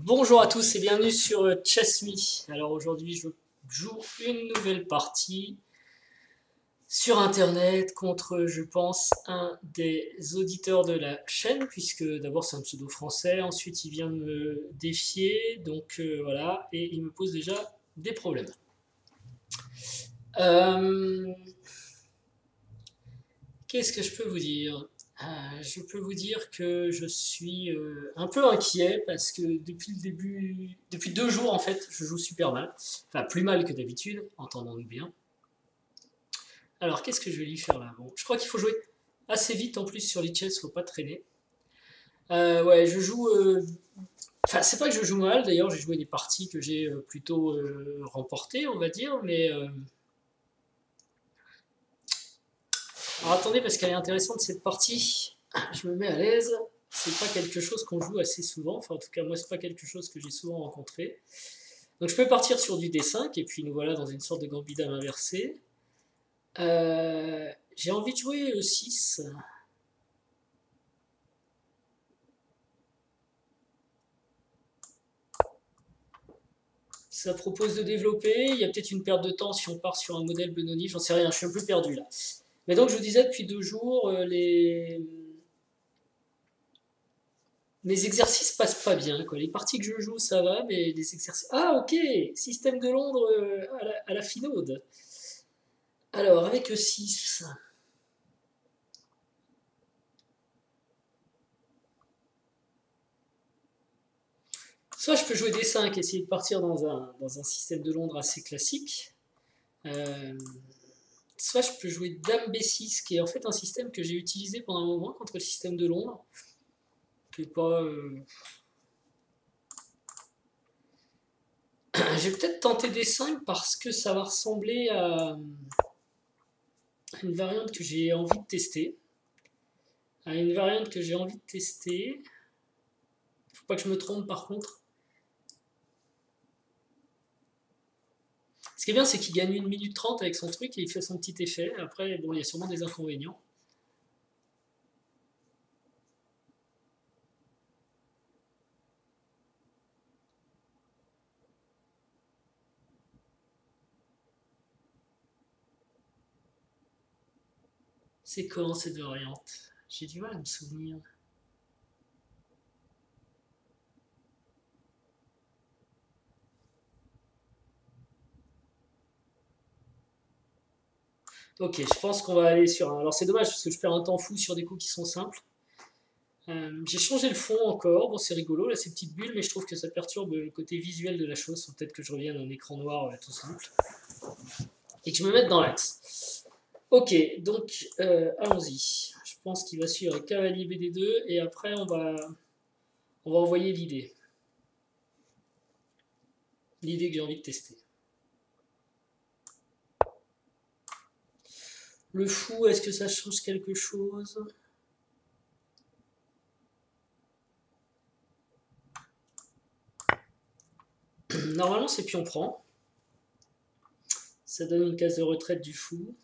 Bonjour à tous et bienvenue sur Chess Me. Alors aujourd'hui je joue une nouvelle partie sur internet contre je pense un des auditeurs de la chaîne puisque d'abord c'est un pseudo français, ensuite il vient me défier donc voilà et il me pose déjà des problèmes. Euh, Qu'est-ce que je peux vous dire? Je peux vous dire que je suis un peu inquiet parce que depuis le début, depuis 2 jours en fait, je joue super mal. Enfin, plus mal que d'habitude, entendons-nous bien. Alors, qu'est-ce que je vais lui faire là? Bon, je crois qu'il faut jouer assez vite en plus sur les chess, faut pas traîner. Ouais, je joue. Enfin, c'est pas que je joue mal, d'ailleurs, j'ai joué des parties que j'ai plutôt remportées, on va dire, mais. Alors attendez, parce qu'elle est intéressante cette partie. Je me mets à l'aise. C'est pas quelque chose qu'on joue assez souvent. Enfin, en tout cas, moi, c'est pas quelque chose que j'ai souvent rencontré. Donc, je peux partir sur du D5 et puis nous voilà dans une sorte de gambit dame inversée. J'ai envie de jouer E6. Ça propose de développer. Il y a peut-être une perte de temps si on part sur un modèle Benoni. J'en sais rien. Je suis un peu perdu là. Mais donc, je vous disais depuis 2 jours, mes exercices passent pas bien, quoi. Les parties que je joue, ça va, mais les exercices. Ah, ok! Système de Londres à la finaude. Alors, avec E6. Soit je peux jouer D5, essayer de partir dans un système de Londres assez classique. Euh, Soit je peux jouer Dame B6, qui est en fait un système que j'ai utilisé pendant un moment contre le système de Londres. Qui est pas. Je vais peut-être tenter D5 parce que ça va ressembler à une variante que j'ai envie de tester. À une variante que j'ai envie de tester. Faut pas que je me trompe par contre. Ce qui est bien, c'est qu'il gagne 1 minute 30 avec son truc et il fait son petit effet. Après, bon, il y a sûrement des inconvénients. C'est quand cette variante? J'ai du mal à me souvenir. Ok, je pense qu'on va aller sur un. Alors c'est dommage parce que je perds un temps fou sur des coups qui sont simples. J'ai changé le fond encore. Bon, c'est rigolo là, ces petites bulles, mais je trouve que ça perturbe le côté visuel de la chose. Faut peut-être que je revienne à un écran noir tout simple et que je me mette dans l'axe. Ok, donc allons-y. Je pense qu'il va suivre cavalier BD2 et après on va envoyer l'idée. L'idée que j'ai envie de tester. Le fou, est-ce que ça change quelque chose? Normalement, c'est pion prend. Ça donne une case de retraite du fou.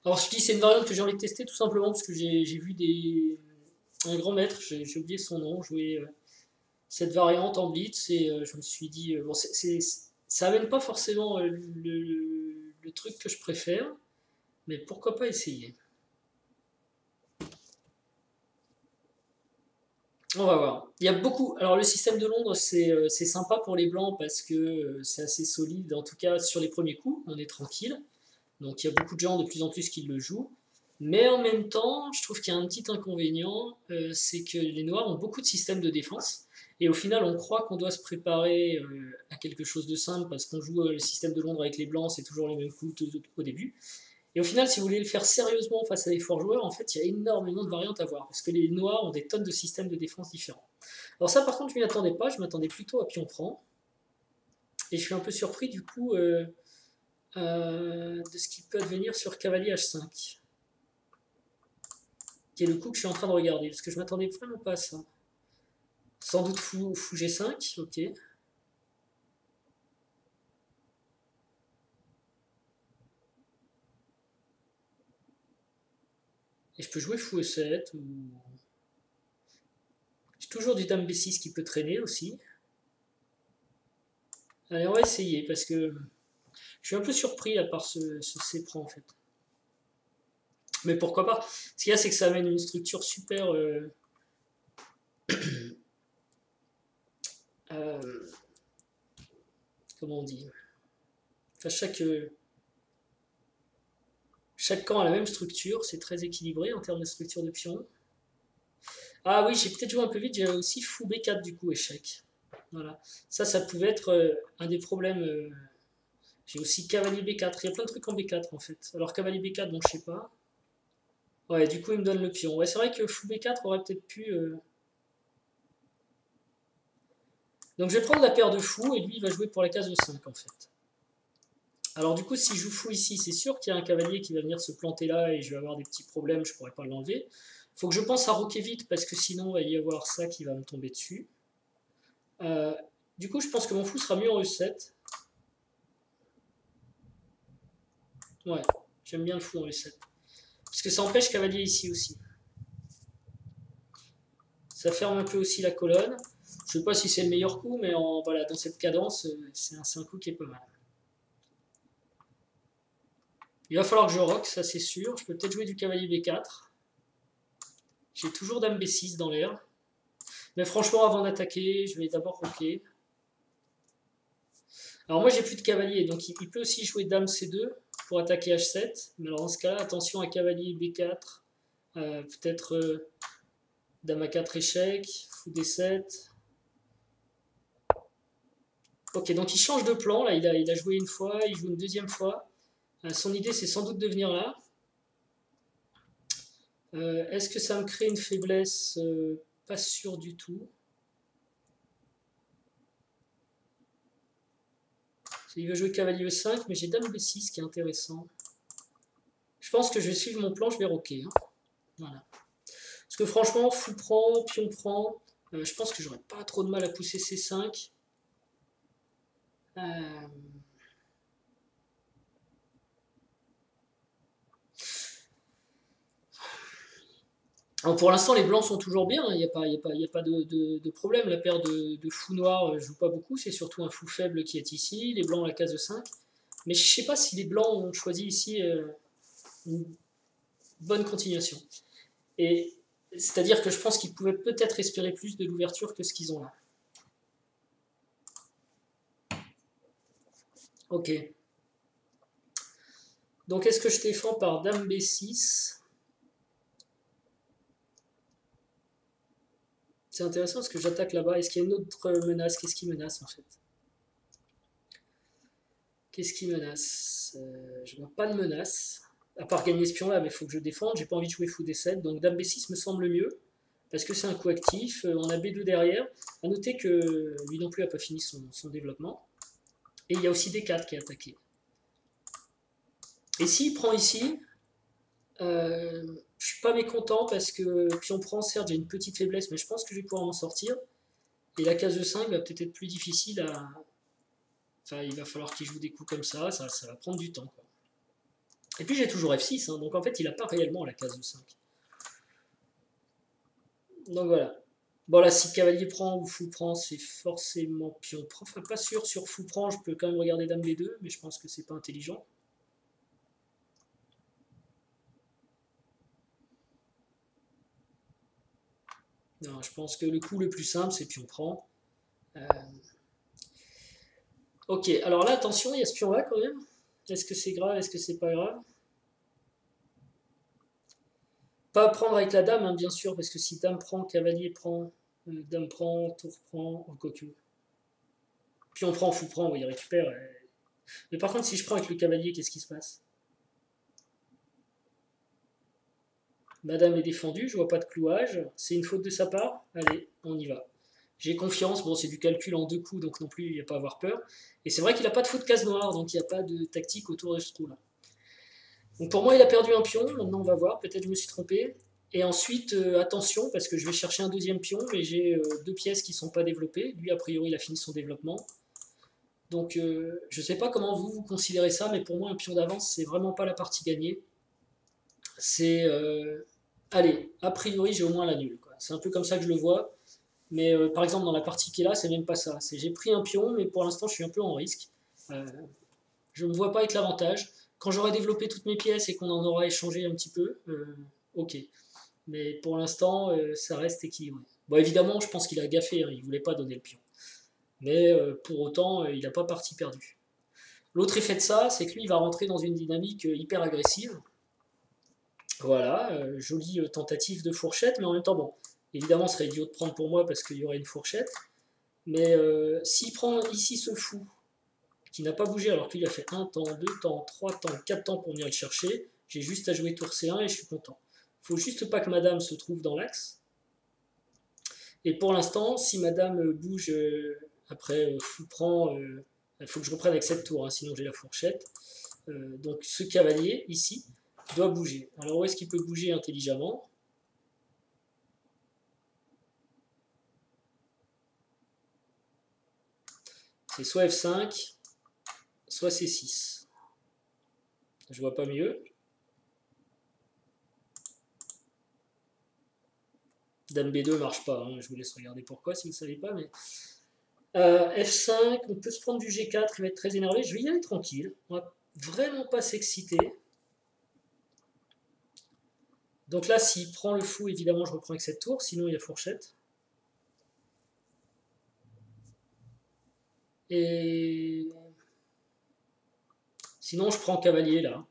Alors, je dis c'est une variante que j'ai envie de tester tout simplement parce que j'ai vu un grand maître, j'ai oublié son nom, jouer cette variante en blitz et je me suis dit, bon, ça amène pas forcément le truc que je préfère, mais pourquoi pas essayer. On va voir. Il y a beaucoup. Alors, le système de Londres, c'est sympa pour les blancs parce que c'est assez solide, en tout cas sur les premiers coups, on est tranquille. Donc il y a beaucoup de gens de plus en plus qui le jouent. Mais en même temps, je trouve qu'il y a un petit inconvénient, c'est que les Noirs ont beaucoup de systèmes de défense. Et au final, on croit qu'on doit se préparer à quelque chose de simple parce qu'on joue le système de Londres avec les Blancs, c'est toujours les mêmes coups au début. Et au final, si vous voulez le faire sérieusement face à des forts joueurs, en fait, il y a énormément de variantes à voir parce que les Noirs ont des tonnes de systèmes de défense différents. Alors ça, par contre, je m'y attendais pas, je m'attendais plutôt à pion prend. Et je suis un peu surpris du coup de ce qui peut advenir sur cavalier H5, qui est le coup que je suis en train de regarder, parce que je m'attendais vraiment pas à ça. Sans doute fou G5, ok. Et je peux jouer fou E7 ou. Toujours du dame B6 qui peut traîner aussi. Allez, on va essayer parce que je suis un peu surpris à part ce C-prend en fait. Mais pourquoi pas? Ce qu'il y a, c'est que ça amène une structure super. Comment on dit? Enfin, chaque camp a la même structure, c'est très équilibré en termes de structure de pion. Ah oui, j'ai peut-être joué un peu vite, j'ai aussi fou B4 du coup, échec. Voilà. Ça pouvait être un des problèmes. J'ai aussi cavalier B4, il y a plein de trucs en B4 en fait. Alors cavalier B4, bon je sais pas. Ouais, du coup il me donne le pion. Ouais, c'est vrai que fou B4 aurait peut-être pu... Donc je vais prendre la paire de fous et lui il va jouer pour la case de 5 en fait. Alors du coup si je joue fou ici, c'est sûr qu'il y a un cavalier qui va venir se planter là et je vais avoir des petits problèmes, je pourrais pas l'enlever. Faut que je pense à roquer vite parce que sinon il va y avoir ça qui va me tomber dessus. Du coup je pense que mon fou sera mieux en E7. Ouais, j'aime bien le fou en E7. Parce que ça empêche cavalier ici aussi. Ça ferme un peu aussi la colonne. Je ne sais pas si c'est le meilleur coup, mais voilà, dans cette cadence, c'est un coup qui est pas mal. Il va falloir que je rock, ça c'est sûr. Je peux peut-être jouer du cavalier B4. J'ai toujours dame B6 dans l'air. Mais franchement, avant d'attaquer, je vais d'abord rocker. Alors moi, j'ai plus de cavalier, donc il peut aussi jouer dame C2 pour attaquer H7. Mais alors dans ce cas-là, attention à cavalier B4. Peut-être dame A4 échec, fou D7. Ok, donc il change de plan, là il a joué une fois, il joue une deuxième fois. Son idée c'est sans doute de venir là. Est-ce que ça me crée une faiblesse? Pas sûr du tout. Il veut jouer cavalier E5, mais j'ai dame B6 qui est intéressant. Je pense que je vais suivre mon plan, je vais rocker. Hein. Voilà. Parce que franchement, fou prend, pion prend. Je pense que j'aurais pas trop de mal à pousser C5. Alors pour l'instant, les blancs sont toujours bien, il n'y a pas, de problème. La paire de fous noirs ne joue pas beaucoup, c'est surtout un fou faible qui est ici. Les blancs, la case de 5. Mais je ne sais pas si les blancs ont choisi ici une bonne continuation. Et c'est-à-dire que je pense qu'ils pouvaient peut-être espérer plus de l'ouverture que ce qu'ils ont là. Ok. Donc est-ce que je défends par dame B6? C'est intéressant parce que j'attaque là-bas. Est-ce qu'il y a une autre menace? Qu'est-ce qui menace en fait? Qu'est-ce qui menace? Je vois pas de menace. À part gagner ce pion-là, mais il faut que je défende. J'ai pas envie de jouer fou D7. Donc dame B6 me semble mieux. Parce que c'est un coup actif. On a B2 derrière. A noter que lui non plus n'a pas fini son développement. Et il y a aussi D4 qui est attaqué. Et s'il prend ici, je suis pas mécontent parce que pion prend, certes j'ai une petite faiblesse, mais je pense que je vais pouvoir m'en sortir. Et la case de 5 va peut-être être plus difficile à... Enfin, il va falloir qu'il joue des coups comme ça va prendre du temps. Quoi. Et puis j'ai toujours F6, hein, donc en fait il n'a pas réellement la case de 5. Donc voilà. Bon là, si cavalier prend ou fou prend, c'est forcément pion prend. Enfin, pas sûr, sur fou prend, je peux quand même regarder dame B2, mais je pense que c'est pas intelligent. Non, je pense que le coup le plus simple, c'est pion prend. Ok, alors là, attention, il y a ce pion-là quand même. Est-ce que c'est grave? Est-ce que c'est pas grave? Pas prendre avec la dame, hein, bien sûr, parce que si dame prend, cavalier prend, dame prend, tour prend, quoique. Pion prend, fou prend, oui, il récupère. Mais par contre, si je prends avec le cavalier, qu'est-ce qui se passe? Madame est défendue, je vois pas de clouage. C'est une faute de sa part? Allez, on y va. J'ai confiance, bon c'est du calcul en deux coups, donc non plus il n'y a pas à avoir peur. Et c'est vrai qu'il n'a pas de faute case noire, donc il n'y a pas de tactique autour de ce trou-là. Donc pour moi il a perdu un pion, maintenant on va voir, peut-être je me suis trompé. Et ensuite, attention, parce que je vais chercher un deuxième pion, mais j'ai deux pièces qui ne sont pas développées. Lui, a priori, il a fini son développement. Donc je ne sais pas comment vous considérez ça, mais pour moi un pion d'avance, c'est vraiment pas la partie gagnée. C'est... allez, a priori j'ai au moins la nulle. C'est un peu comme ça que je le vois. Mais par exemple, dans la partie qui est là, c'est même pas ça. J'ai pris un pion, mais pour l'instant, je suis un peu en risque. Euh, je ne me vois pas avec l'avantage. Quand j'aurai développé toutes mes pièces et qu'on en aura échangé un petit peu, ok. Mais pour l'instant, ça reste équilibré. Bon, évidemment, je pense qu'il a gaffé, hein, il ne voulait pas donner le pion. Mais pour autant, il n'a pas parti perdu. L'autre effet de ça, c'est que lui, il va rentrer dans une dynamique hyper agressive. Voilà, jolie tentative de fourchette, mais en même temps, bon, évidemment, ce serait idiot de prendre pour moi parce qu'il y aurait une fourchette. Mais s'il prend ici ce fou, qui n'a pas bougé alors qu'il a fait 1 temps, 2 temps, 3 temps, 4 temps pour venir le chercher, j'ai juste à jouer tour C1 et je suis content. Faut juste pas que madame se trouve dans l'axe. Et pour l'instant, si madame bouge après fou prend, il faut que je reprenne avec cette tour, hein, sinon j'ai la fourchette. Donc ce cavalier ici doit bouger. Alors où est-ce qu'il peut bouger intelligemment? C'est soit F5, soit C6. Je vois pas mieux. Dame B2 marche pas, hein. Je vous laisse regarder pourquoi si vous ne savez pas. Mais F5, on peut se prendre du G4, il va être très énervé. Je vais y aller tranquille, on va vraiment pas s'exciter. Donc là, s'il prend le fou, évidemment, je reprends avec cette tour, sinon il y a fourchette. Et sinon, je prends cavalier là.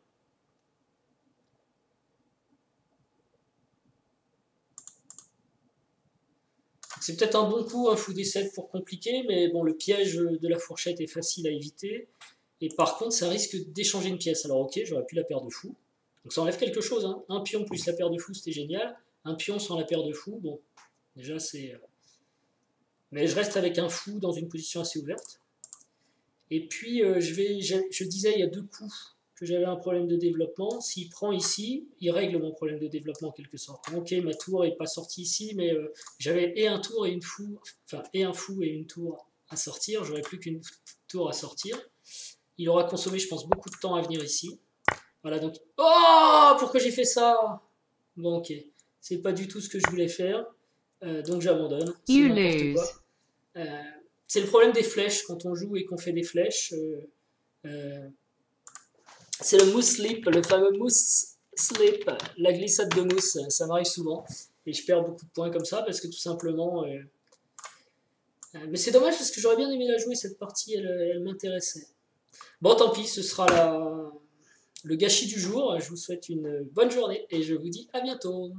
C'est peut-être un bon coup, un fou D7 pour compliquer, mais bon, le piège de la fourchette est facile à éviter. Et par contre, ça risque d'échanger une pièce. Alors ok, j'aurais pu la paire de fou. Donc ça enlève quelque chose, hein. Un pion plus la paire de fou, c'était génial. Un pion sans la paire de fou, bon, déjà c'est... Mais je reste avec un fou dans une position assez ouverte. Et puis, je disais, il y a 2 coups que j'avais un problème de développement. S'il prend ici, il règle mon problème de développement en quelque sorte. Ok, ma tour n'est pas sortie ici, mais j'avais et un tour et une fou, enfin, et un fou et une tour à sortir. J'aurais plus qu'une tour à sortir. Il aura consommé, je pense, beaucoup de temps à venir ici. Voilà, donc... Oh, pourquoi j'ai fait ça? Bon, ok. C'est pas du tout ce que je voulais faire. Donc j'abandonne. C'est n'importe quoi. C'est le problème des flèches. Quand on joue et qu'on fait des flèches... c'est le mousse slip, le fameux mousse slip, la glissade de mousse, ça m'arrive souvent. Et je perds beaucoup de points comme ça parce que tout simplement... mais c'est dommage parce que j'aurais bien aimé la jouer cette partie, elle m'intéressait. Bon, tant pis, ce sera le gâchis du jour. Je vous souhaite une bonne journée et je vous dis à bientôt.